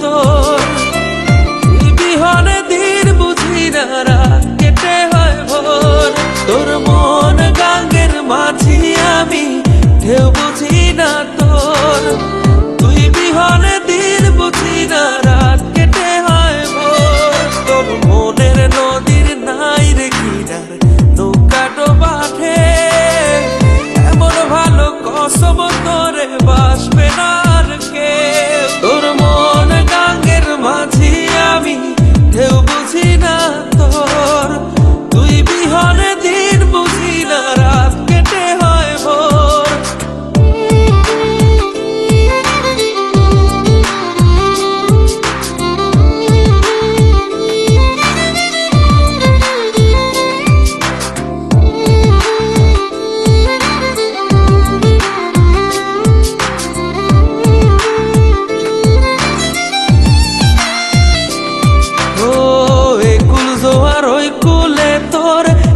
তোর, তুই বিহনে দিন বুঝি না রাত কেটে হয় ভোর। তোর মন গাঙ্গের মাঝি আমি ঢেউ বুঝি না তোর, তুই বিহনে দিন বুঝি না রাত কেটে হয় ভোর। তোর মনের নদীর নাই রে কিনার নৌকা ডোবাঠে, এমন ভালো কসম তোরে বাসবে না আর কেউ। তোর মন গাঙ্গের মাঝি আমি ঢেউ বুঝি না তোর, তুই বিহনে দিন বুঝি না রাত কেটে হয় ভোর।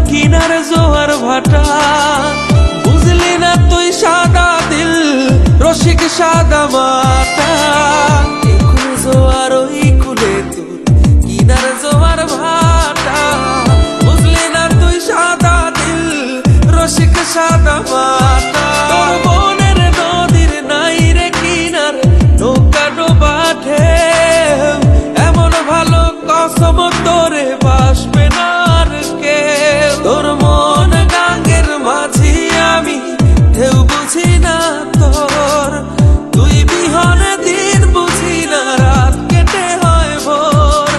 কিনার জোয়ার ভাটা বুঝলি না তুই, সাদা দিল রসিক সাদা মাটা। এখন জোয়ার ওই কুলে তোর কিনার জোয়ার ভাটা, বুঝলি না তুই সাদা দিল রসিক সাদা মাটা। তোর মনের নদীর নাই রে কিনার নৌকা ডোবাঠে, এমন ভালো কসম তোরে বাসবে না আর কেউ। তোর মন গাঙ্গের মাঝি আমি ঢেউ বুঝি না তোর, তুই বিহনে দিন বুঝি না রাত কেটে হয় ভোর।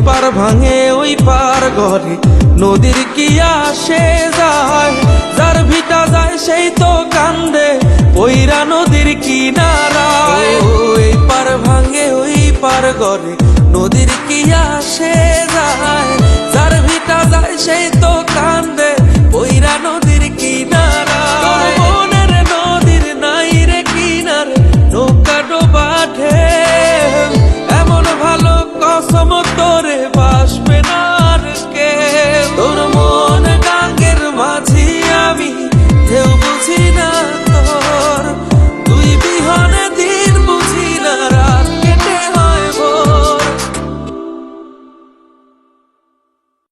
পার ভাঙে ওই পার ঘরে নদীর কি আসে যায়, যার ভিটা যায় সেই তো কান্দে ওইরা নদীর কিনারায়। ওই পার ভাঙে ওই পার ঘরে নদীর কি আসে যায়, যার ভিটা যায় সেই তো